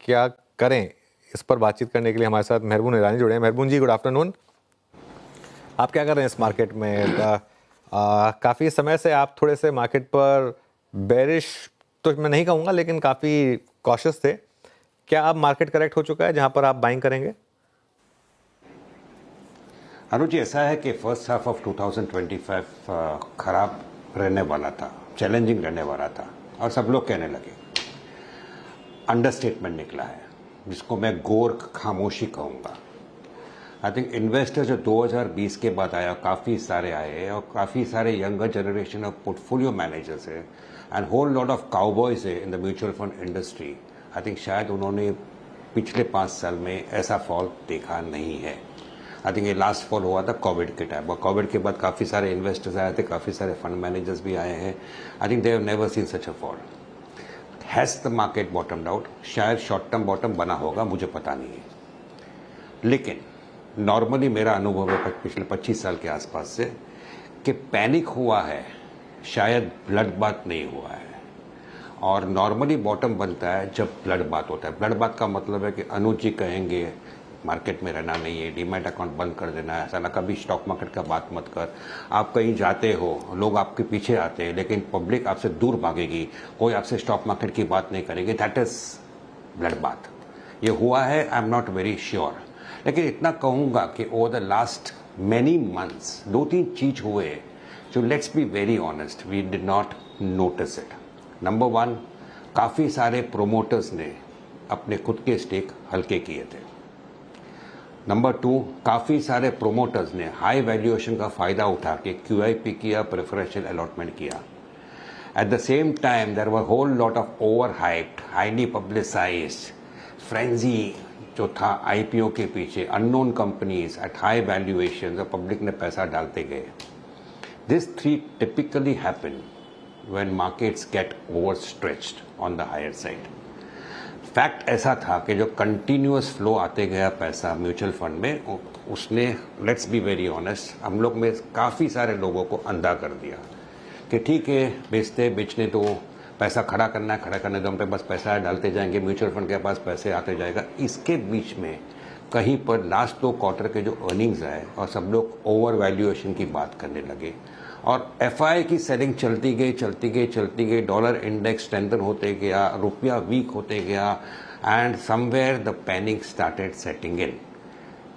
क्या करें, इस पर बातचीत करने के लिए हमारे साथ मेहरबून ईरानी जुड़े हैं। मेहरबून जी, गुड आफ्टरनून। आप क्या कर रहे हैं इस मार्केट में? काफ़ी समय से आप थोड़े से मार्केट पर बेरिश तो मैं नहीं कहूँगा, लेकिन काफ़ी कॉशियस थे। क्या अब मार्केट करेक्ट हो चुका है जहाँ पर आप बाइंग करेंगे? अनुज जी, ऐसा है कि फर्स्ट हाफ ऑफ 2025 खराब रहने वाला था, चैलेंजिंग रहने वाला था और सब लोग कहने लगे। अंडरस्टेटमेंट निकला है जिसको मैं गोर खामोशी कहूँगा। आई थिंक इन्वेस्टर जो 2020 के बाद आया, काफ़ी सारे आए और काफ़ी सारे younger generation of portfolio managers है and whole lot of cowboys है in the mutual fund industry. I think शायद उन्होंने पिछले 5 साल में ऐसा फॉल देखा नहीं है। आई थिंक ये लास्ट फॉल हुआ था कोविड के टाइम, और कोविड के बाद काफ़ी सारे इन्वेस्टर्स आए थे, काफ़ी सारे फंड मैनेजर्स भी आए हैं। I think they have never seen such a fall. Has the market बॉटम्ड out? शायद शॉर्ट टर्म बॉटम बना होगा, मुझे पता नहीं है, लेकिन नॉर्मली मेरा अनुभव है पिछले 25 साल के आसपास से कि पैनिक हुआ है, शायद ब्लड बाथ नहीं हुआ है। और नॉर्मली बॉटम बनता है जब ब्लड बाथ होता है। ब्लड बाथ का मतलब है कि अनुज जी कहेंगे मार्केट में रहना नहीं है, डीमैट अकाउंट बंद कर देना है, ऐसा ना कभी स्टॉक मार्केट का बात मत कर। आप कहीं जाते हो, लोग आपके पीछे आते हैं, लेकिन पब्लिक आपसे दूर भागेगी, कोई आपसे स्टॉक मार्केट की बात नहीं करेगी। That is blood bath. ये हुआ है, I am not very sure, लेकिन इतना कहूँगा कि over the last many months 2-3 चीज हुए जो, let's be very honest, we did not notice it. Number 1, काफ़ी सारे प्रोमोटर्स ने अपने खुद के स्टेक हल्के किए थे। नंबर 2, काफ़ी सारे प्रोमोटर्स ने हाई वैल्यूएशन का फ़ायदा उठा के QIP किया, प्रेफरेंशियल अलॉटमेंट किया। At the same time there were whole lot of over hyped, highly publicised frenzy जो था IPO के पीछे, unknown companies at high valuation, जो पब्लिक ने पैसा डालते गए। This 3 typically happen when markets get overstretched on the higher side. Fact ऐसा था कि जो कंटिन्यूअस फ्लो आते गया पैसा म्यूचुअल फंड में, उसने, लेट्स बी वेरी ऑनेस्ट, हम लोग में काफ़ी सारे लोगों को अंधा कर दिया कि ठीक है, बेचने तो पैसा खड़ा करना है, खड़ा करने तो हम पे बस पैसा डालते जाएंगे, म्यूचुअल फंड के पास पैसे आते जाएगा। इसके बीच में कहीं पर लास्ट 2 क्वार्टर के जो अर्निंग्स आए और सब लोग ओवर वैल्यूएशन की बात करने लगे और FI की सेलिंग चलती गई, डॉलर इंडेक्स स्ट्रेंथन होते गया, रुपया वीक होते गया and somewhere the panic started setting in.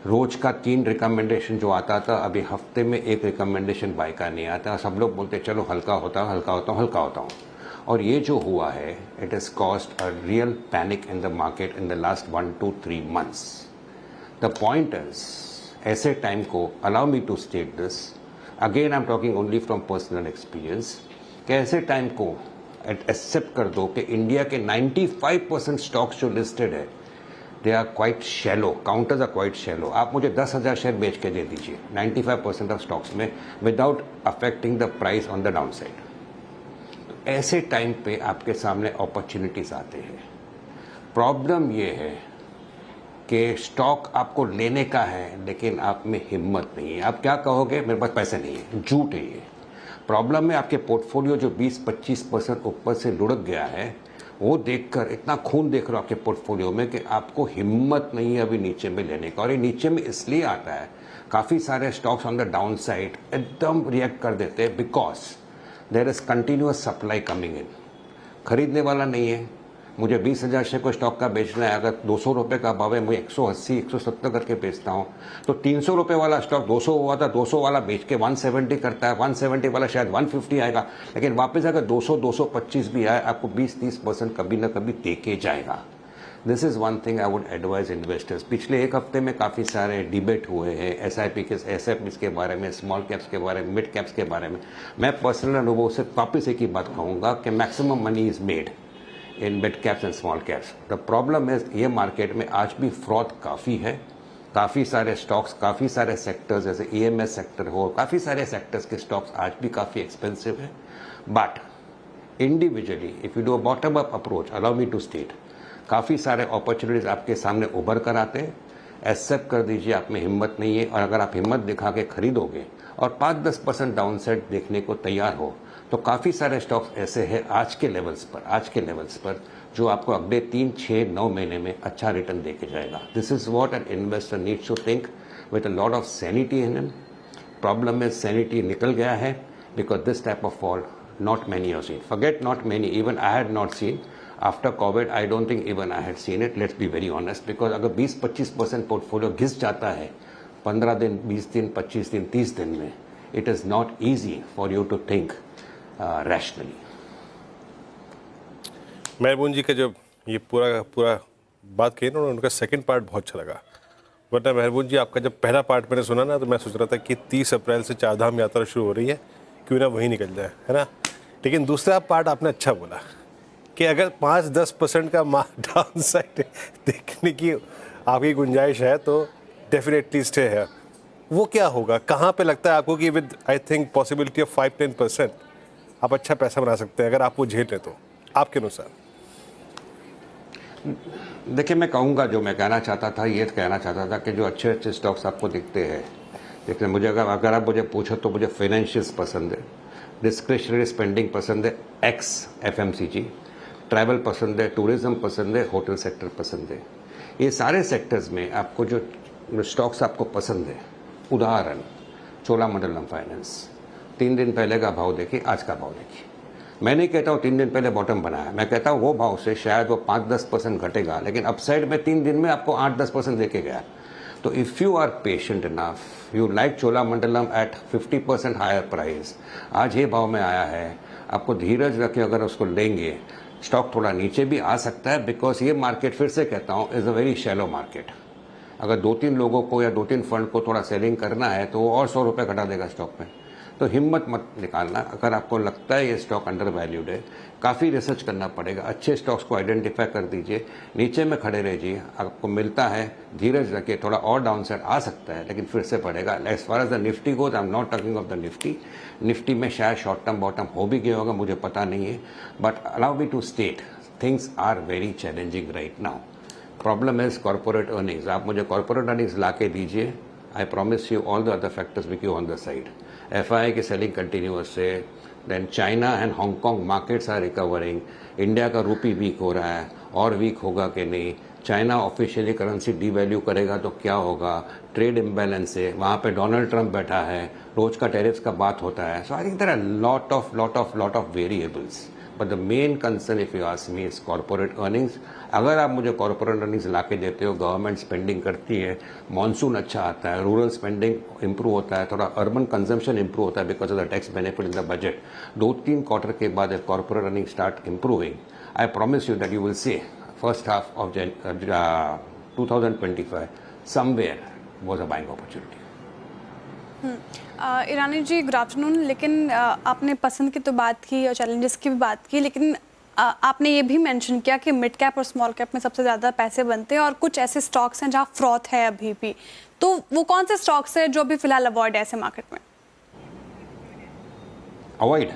रोज का 3 रिकमेंडेशन जो आता था, अभी हफ्ते में 1 रिकमेंडेशन बाय का नहीं आता। सब लोग बोलते चलो हल्का होता हूँ। और ये जो हुआ है, it has caused a real panic in the market in the last 1 to 3 months। The point is, ऐसे टाइम को, allow me to state this again, I am talking only from personal experience, कि ऐसे time को accept कर दो कि India के 95% stocks जो लिस्टेड है, they are quite shallow, counters are quite shallow. आप मुझे 10,000 शेयर बेच के दे दीजिए 95% ऑफ स्टॉक्स में, without affecting the price on the down side. तो ऐसे टाइम पे आपके सामने अपॉर्चुनिटीज आते हैं। प्रॉब्लम ये है कि स्टॉक आपको लेने का है, लेकिन आप में हिम्मत नहीं है। आप क्या कहोगे, मेरे पास पैसे नहीं है, झूठ है ये। प्रॉब्लम है आपके पोर्टफोलियो जो 20-25% ऊपर से लुढ़क गया है, वो देखकर इतना खून देख रहे हो आपके पोर्टफोलियो में कि आपको हिम्मत नहीं है अभी नीचे में लेने का। और ये नीचे में इसलिए आता है, काफ़ी सारे stocks on the down side एकदम रिएक्ट कर देते हैं because there is continuous supply coming in. खरीदने वाला नहीं है। मुझे 20,000 शेयर को स्टॉक का बेचना है, अगर 200 रुपये का भाव है, मैं 180-170 करके बेचता हूँ, तो 300 रुपये वाला स्टॉक 200 हुआ था, 200 वाला बेच के 170 करता है, 170 वाला शायद 150 आएगा, लेकिन वापस अगर 200-225 भी आए, आपको 20-30% कभी ना कभी दे के जाएगा। This is one thing I would advise investors. पिछले 1 हफ्ते में काफ़ी सारे डिबेट हुए हैं SIP के बारे में, स्मॉल कैप्स के बारे में, मिड कैप्स के बारे में। मैं पर्सनल अनुभव से वापस एक ही बात कहूँगा कि maximum money is made in mid caps and small caps. The problem है, ये मार्केट में आज भी फ्रॉड काफ़ी है। काफ़ी सारे स्टॉक्स, काफ़ी सारे सेक्टर्स, जैसे EMS सेक्टर हो, काफ़ी सारे सेक्टर्स के स्टॉक्स आज भी काफ़ी एक्सपेंसिव है। But individually if you do a bottom up approach, allow me to state, काफ़ी सारे अपॉर्चुनिटीज़ आपके सामने उभर कर आते हैं। एक्सेप्ट कर दीजिए, आप में हिम्मत नहीं है, और अगर आप हिम्मत दिखा के खरीदोगे और 5-10% डाउन साइड देखने को तैयार हो, तो काफ़ी सारे स्टॉक्स ऐसे हैं आज के लेवल्स पर जो आपको अगले 3, 6, 9 महीने में अच्छा रिटर्न दे के जाएगा. This is what an investor needs to think with a lot of sanity in him. Problem में सैनिटी निकल गया है because this type of fall not many have seen. Forget not many, even I had not seen. After COVID, I don't think even I had seen it. Let's be very honest. Because अगर 20-25% portfolio घिस जाता है 15 दिन, 20 दिन, 25 दिन, 30 दिन में, it is not easy for you to think rationally. मेहरबून जी का जब ये पूरा बात कही ना, उनका सेकंड पार्ट बहुत अच्छा लगा. वरना मेहरबून जी आपका जब पहला पार्ट मैंने सुना ना, तो मैं सोच रहा था कि 30 अप्रैल से चारधाम यात्रा शुरू हो रही है, क्यों ना वहीं निकल जाए, है ना. लेकिन दूसरा पार्ट आपने अच्छा बोला कि अगर 5-10% का डाउन साइड देखने की आपकी गुंजाइश है तो डेफिनेटली स्टे है. वो क्या होगा, कहाँ पे लगता है आपको कि with I think possibility of 5-10% आप अच्छा पैसा बना सकते हैं अगर आप वो झेल लें तो, आपके अनुसार? देखिए, मैं कहूँगा जो मैं कहना चाहता था, ये कहना चाहता था कि जो अच्छे अच्छे स्टॉक्स आपको दिखते हैं, देखिए मुझे अगर आप मुझे पूछो तो मुझे फाइनेंशियल्स पसंद है, डिस्क्रिशनरी स्पेंडिंग पसंद है, एक्स FMCG, ट्रैवल पसंद है, टूरिज्म पसंद है, होटल सेक्टर पसंद है. ये सारे सेक्टर्स में आपको जो स्टॉक्स आपको पसंद है, उदाहरण चोलामंडलम फाइनेंस, 3 दिन पहले का भाव देखिए, आज का भाव देखिए. मैं नहीं कहता हूँ 3 दिन पहले बॉटम बनाया, मैं कहता हूँ वो भाव से शायद वो 5-10% घटेगा, लेकिन अपसाइड में 3 दिन में आपको 8-10% देके गया. तो if you are patient enough, you like Cholamandalam at 50% higher price, आज ये भाव में आया है, आपको धीरज रखे, अगर उसको लेंगे स्टॉक थोड़ा नीचे भी आ सकता है, बिकॉज ये मार्केट फिर से कहता हूँ is a very shallow market. अगर 2-3 लोगों को या 2-3 फंड को थोड़ा सेलिंग करना है तो वो और 100 रुपये घटा देगा स्टॉक में. तो हिम्मत मत निकालना. अगर आपको लगता है ये स्टॉक अंडर वैल्यूड है, काफ़ी रिसर्च करना पड़ेगा, अच्छे स्टॉक्स को आइडेंटिफाई कर दीजिए, नीचे में खड़े रहिए, आपको मिलता है, धीरज रखिए, थोड़ा और डाउन साइड आ सकता है लेकिन फिर से पड़ेगा. As far as the Nifty goes, I am not talking of the Nifty. Nifty में शायद शॉर्ट टर्म बॉटम हो भी गया होगा, मुझे पता नहीं है, but allow me to state things are very challenging right now. Problem is corporate earnings. आप मुझे कॉर्पोरेट अर्निंग्स ला के दीजिए, I promise you all the other factors will be on the side. FII की सेलिंग कंटिन्यूअस है, then China and Hong Kong markets are recovering. India का rupee week हो रहा है, और वीक होगा कि नहीं. चाइना ऑफिशियली करेंसी डीवैल्यू करेगा तो क्या होगा. ट्रेड इम्बैलेंस है, वहाँ पे डोनाल्ड ट्रंप बैठा है, रोज का टैरिफ्स का बात होता है. So I think there are lot of variables, but the main concern if you ask me is corporate earnings. अगर आप मुझे कॉर्पोरेट अर्निंग्स ला के देते हो, गवर्नमेंट स्पेंडिंग करती है, मॉनसून अच्छा आता है, रूरल स्पेंडिंग इंप्रूव होता है, थोड़ा अर्बन कंजम्पशन इंप्रूव होता है because of the tax benefit in the budget, 2-3 quarter के बाद if corporate earning start improving, I promise you that you will see first half of 2025 somewhere was a buying opportunity. Irani ji, good afternoon. लेकिन आपने पसंद की तो बात की और चैलेंजेस की भी बात की, लेकिन आपने ये भी मेंशन किया कि मिड कैप और स्मॉल कैप में सबसे ज़्यादा पैसे बनते हैं और कुछ ऐसे स्टॉक्स हैं जहाँ फ्रॉथ है अभी भी. तो वो कौन से स्टॉक्स हैं जो अभी फिलहाल अवॉइड है ऐसे मार्केट में? अवॉइड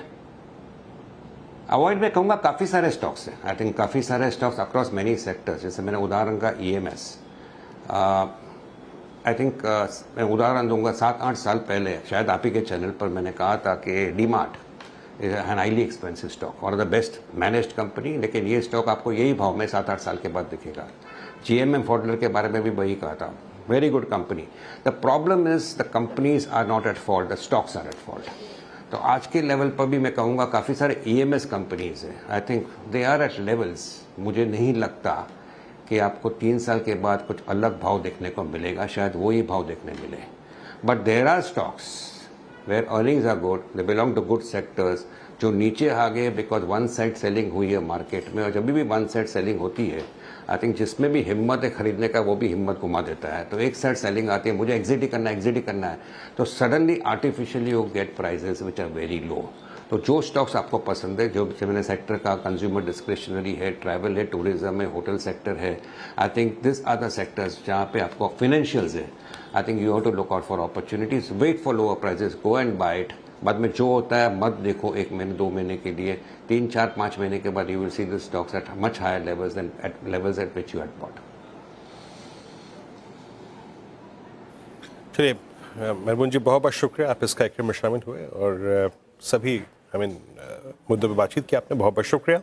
मैं कहूँगा काफ़ी सारे स्टॉक्स हैं. आई थिंक काफ़ी सारे स्टॉक्स अक्रॉस मेनी सेक्टर्स. जैसे मैंने उदाहरण का EMS, आई थिंक मैं उदाहरण दूंगा 7-8 साल पहले शायद आप ही के चैनल पर मैंने कहा था कि DMart is an highly expensive stock और द बेस्ट मैनेज्ड कंपनी, लेकिन ये स्टॉक आपको यही भाव में 7-8 साल के बाद दिखेगा. GMM फॉडलर के बारे में भी वही कहा था, very good company. The problem is the companies are not at fault, the stocks are at fault. तो आज के लेवल पर भी मैं कहूँगा काफ़ी सारे EMS कंपनीज हैं. I think they are at levels, मुझे नहीं लगता कि आपको 3 साल के बाद कुछ अलग भाव देखने को मिलेगा, शायद वही भाव देखने मिले. But there are stocks where earnings are good, they belong to good sectors, जो नीचे आ गए बिकॉज वन साइड सेलिंग हुई है मार्केट में. और जब भी वन साइड सेलिंग होती है, आई थिंक जिसमें भी हिम्मत है खरीदने का वो भी हिम्मत घुमा देता है. तो एक साइड सेलिंग आती है, मुझे एग्जिट ही करना है, तो suddenly artificially you get prices which are very low. तो जो स्टॉक्स आपको पसंद है, जो मैंने सेक्टर का, कंज्यूमर डिस्क्रिशनरी है, ट्रैवल है, टूरिज्म है, होटल सेक्टर है, I think this are the sectors जहाँ पे आपको फिनेंशियल्स है. I think you have to look out for opportunities, wait for lower prices, go and buy it. बाद में जो होता है मत देखो 1 महीने 2 महीने के लिए, 3, 4, 5 महीने के बाद you will see this stocks at much higher levels than at levels at which you had bought. चलिए मेहरबून जी, बहुत बहुत शुक्रिया, आप इस कार्यक्रम में शामिल हुए और सभी मुद्दों पर बातचीत की आपने, बहुत बहुत शुक्रिया.